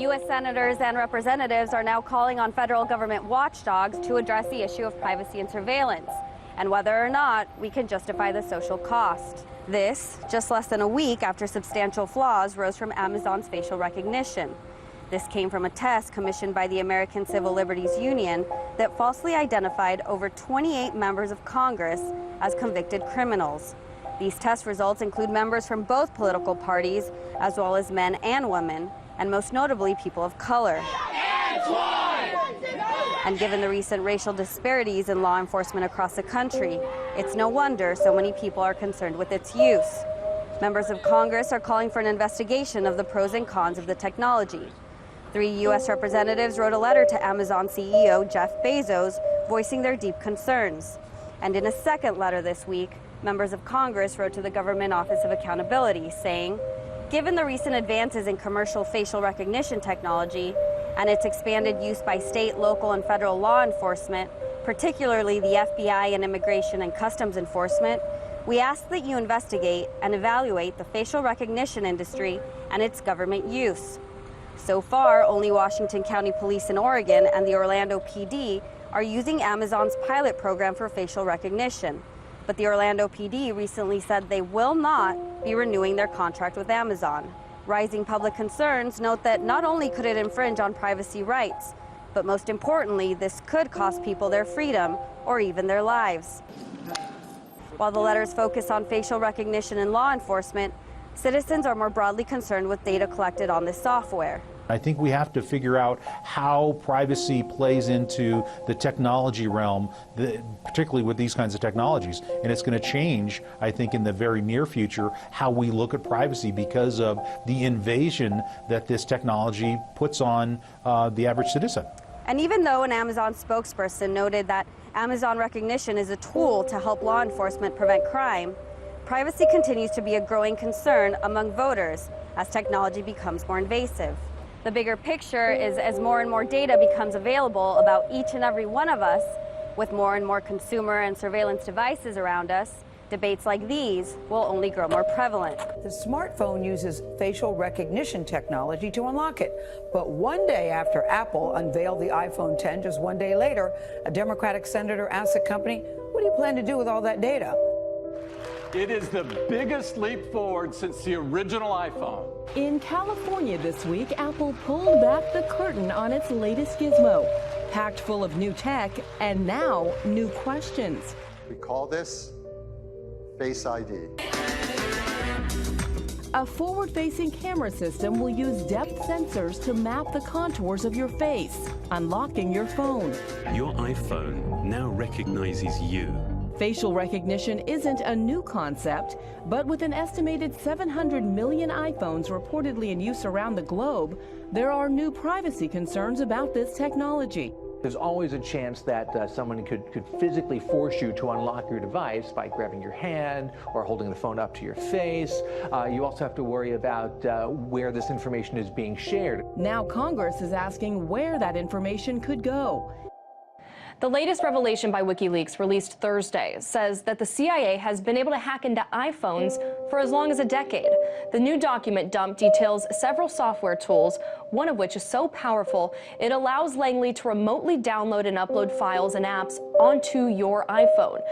U.S. senators and representatives are now calling on federal government watchdogs to address the issue of privacy and surveillance, and whether or not we can justify the social cost. This, just less than a week after substantial flaws rose from Amazon's facial recognition. This came from a test commissioned by the American Civil Liberties Union that falsely identified over 28 members of Congress as convicted criminals. These test results include members from both political parties, as well as men and women, and most notably people of color. And given the recent racial disparities in law enforcement across the country, it's no wonder so many people are concerned with its use. Members of Congress are calling for an investigation of the pros and cons of the technology. 3 U.S. representatives wrote a letter to Amazon CEO Jeff Bezos voicing their deep concerns. And in a second letter this week, members of Congress wrote to the Government Office of Accountability saying, given the recent advances in commercial facial recognition technology and its expanded use by state, local, and federal law enforcement, particularly the FBI and Immigration and Customs Enforcement, we ask that you investigate and evaluate the facial recognition industry and its government use. So far, only Washington County Police in Oregon and the Orlando PD are using Amazon's pilot program for facial recognition. But the Orlando PD recently said they will not be renewing their contract with Amazon. Rising public concerns note that not only could it infringe on privacy rights, but most importantly, this could cost people their freedom or even their lives. While the letters focus on facial recognition in law enforcement, citizens are more broadly concerned with data collected on this software. I think we have to figure out how privacy plays into the technology realm, particularly with these kinds of technologies. And it's going to change, I think, in the very near future, how we look at privacy because of the invasion that this technology puts on the average citizen. And even though an Amazon spokesperson noted that Amazon recognition is a tool to help law enforcement prevent crime, privacy continues to be a growing concern among voters as technology becomes more invasive. The bigger picture is as more and more data becomes available about each and every one of us, with more and more consumer and surveillance devices around us, debates like these will only grow more prevalent. The smartphone uses facial recognition technology to unlock it. But one day after Apple unveiled the iPhone X, just one day later, a Democratic senator asked the company, what do you plan to do with all that data? It is the biggest leap forward since the original iPhone. In California this week, Apple pulled back the curtain on its latest gizmo, packed full of new tech and now new questions. We call this Face ID. A forward-facing camera system will use depth sensors to map the contours of your face, unlocking your phone. Your iPhone now recognizes you. Facial recognition isn't a new concept, but with an estimated 700 million iPhones reportedly in use around the globe, there are new privacy concerns about this technology. There's always a chance that someone could physically force you to unlock your device by grabbing your hand or holding the phone up to your face. You also have to worry about where this information is being shared. Now Congress is asking where that information could go. The latest revelation by WikiLeaks, released Thursday, says that the CIA has been able to hack into iPhones for as long as a decade. The new document dump details several software tools, one of which is so powerful it allows Langley to remotely download and upload files and apps onto your iPhone.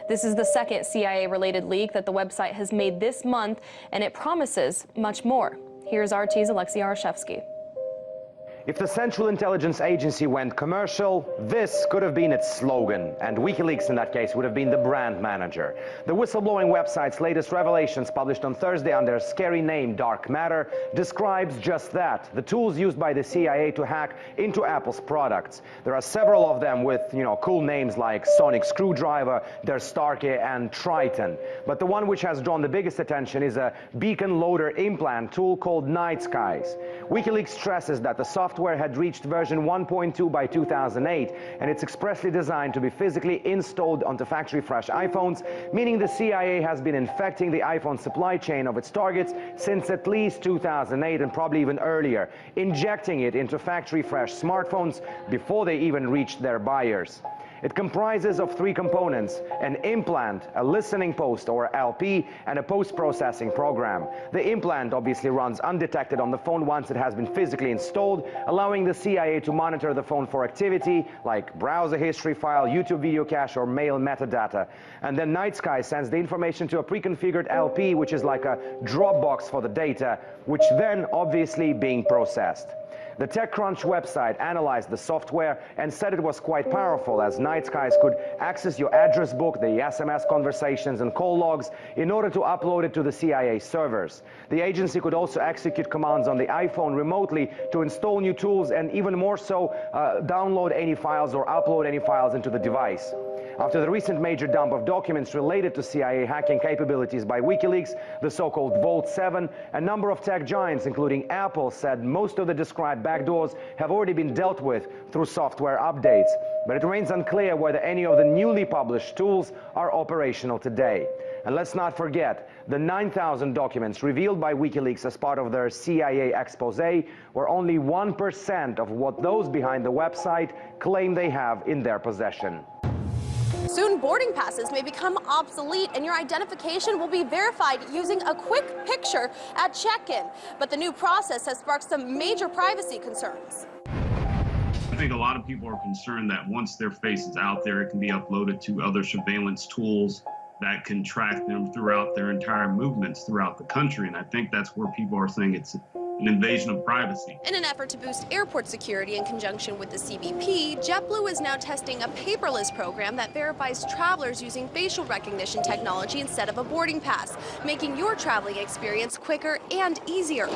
This is the second CIA-related leak that the website has made this month, and it promises much more. Here's RT's Alexei Arashevsky. If the Central Intelligence Agency went commercial, this could have been its slogan, and WikiLeaks in that case would have been the brand manager. The whistleblowing website's latest revelations, published on Thursday under a scary name, Dark Matter, describes just that, the tools used by the CIA to hack into Apple's products. There are several of them with, cool names like Sonic Screwdriver, Der Starke, and Triton. But the one which has drawn the biggest attention is a beacon loader implant tool called Night Skies. WikiLeaks stresses that the software had reached version 1.2 by 2008, and it's expressly designed to be physically installed onto factory-fresh iPhones, meaning the CIA has been infecting the iPhone supply chain of its targets since at least 2008 and probably even earlier, injecting it into factory-fresh smartphones before they even reached their buyers. It comprises of three components: an implant, a listening post or LP, and a post-processing program. The implant obviously runs undetected on the phone once it has been physically installed, allowing the CIA to monitor the phone for activity like browser history file, YouTube video cache, or mail metadata. And then Night Sky sends the information to a pre-configured LP, which is like a Dropbox for the data, which then obviously being processed. The TechCrunch website analyzed the software and said it was quite powerful, as Night Skies could access your address book, the SMS conversations and call logs in order to upload it to the CIA servers. The agency could also execute commands on the iPhone remotely to install new tools and even more so, download any files or upload any files into the device. After the recent major dump of documents related to CIA hacking capabilities by WikiLeaks, the so-called Vault 7, a number of tech giants, including Apple, said most of the described backdoors have already been dealt with through software updates. But it remains unclear whether any of the newly published tools are operational today. And let's not forget, the 9,000 documents revealed by WikiLeaks as part of their CIA expose were only 1% of what those behind the website claim they have in their possession. Soon, boarding passes may become obsolete and your identification will be verified using a quick picture at check-in. But the new process has sparked some major privacy concerns. I think a lot of people are concerned that once their face is out there, it can be uploaded to other surveillance tools that can track them throughout their entire movements throughout the country. And I think that's where people are saying it's an invasion of privacy. In an effort to boost airport security in conjunction with the CBP, JetBlue is now testing a paperless program that verifies travelers using facial recognition technology instead of a boarding pass, making your traveling experience quicker and easier.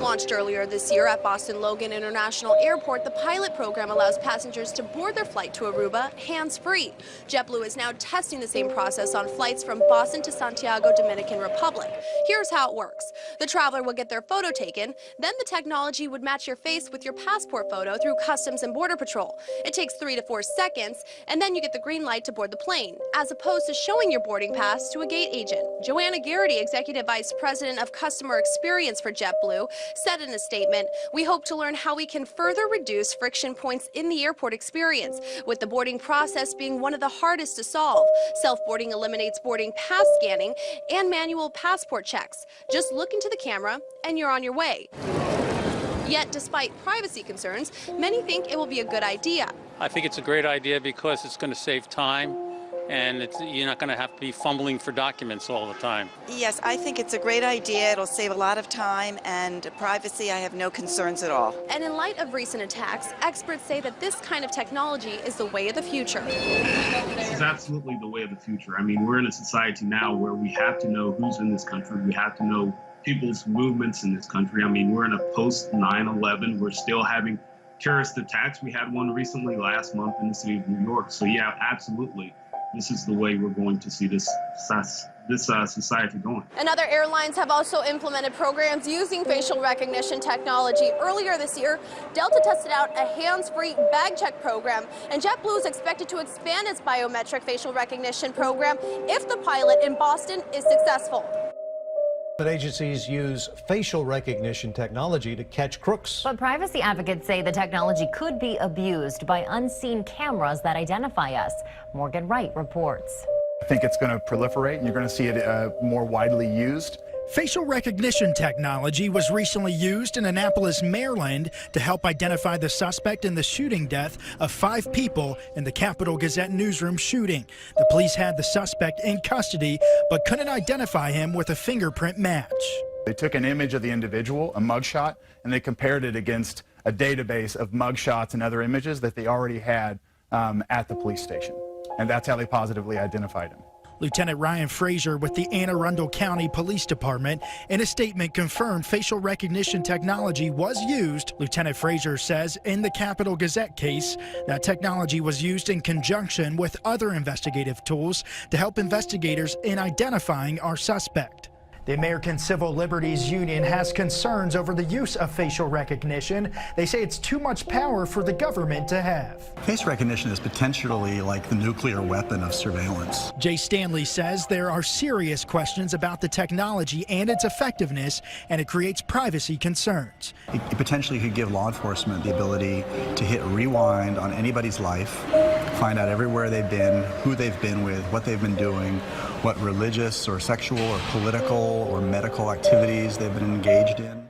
Launched earlier this year at Boston Logan International Airport, the pilot program allows passengers to board their flight to Aruba hands-free. JetBlue is now testing the same process on flights from Boston to Santiago, Dominican Republic. Here's how it works. The traveler will get their photo taken. Then the technology would match your face with your passport photo through Customs and Border Patrol. It takes 3 to 4 seconds, and then you get the green light to board the plane, as opposed to showing your boarding pass to a gate agent. Joanna Garrity, Executive Vice President of Customer Experience for JetBlue, said in a statement, "We hope to learn how we can further reduce friction points in the airport experience, with the boarding process being one of the hardest to solve. Self-boarding eliminates boarding pass scanning and manual passport checks. Just look into the camera and you're on your way." Yet, despite privacy concerns, many think it will be a good idea. I think it's a great idea because it's going to save time, and you're not going to have to be fumbling for documents all the time. Yes, I think it's a great idea. It'll save a lot of time, and privacy, I have no concerns at all. And in light of recent attacks, experts say that this kind of technology is the way of the future. This is absolutely the way of the future. I mean, we're in a society now where we have to know who's in this country. We have to know people's movements in this country. I mean, we're in a post 9/11. We're still having terrorist attacks. We had one recently last month in the city of New York. So yeah, absolutely. This is the way we're going to see this society going. And other airlines have also implemented programs using facial recognition technology. Earlier this year, Delta tested out a hands-free bag check program, and JetBlue is expected to expand its biometric facial recognition program if the pilot in Boston is successful. But agencies use facial recognition technology to catch crooks. But privacy advocates say the technology could be abused by unseen cameras that identify us. Morgan Wright reports. I think it's going to proliferate, and you're going to see it more widely used. Facial recognition technology was recently used in Annapolis, Maryland, to help identify the suspect in the shooting death of 5 people in the Capital Gazette newsroom shooting. The police had the suspect in custody, but couldn't identify him with a fingerprint match. They took an image of the individual, a mugshot, and they compared it against a database of mugshots and other images that they already had at the police station. And that's how they positively identified him. Lieutenant Ryan Frazier with the Anne Arundel County Police Department in a statement confirmed facial recognition technology was used. Lieutenant Frazier says in the Capital Gazette case that technology was used in conjunction with other investigative tools to help investigators in identifying our suspect. The American Civil Liberties Union has concerns over the use of facial recognition. They say it's too much power for the government to have. Face recognition is potentially like the nuclear weapon of surveillance. Jay Stanley says there are serious questions about the technology and its effectiveness, and it creates privacy concerns. It potentially could give law enforcement the ability to hit rewind on anybody's life find out everywhere they've been, who they've been with, what they've been doing, what religious or sexual or political or medical activities they've been engaged in.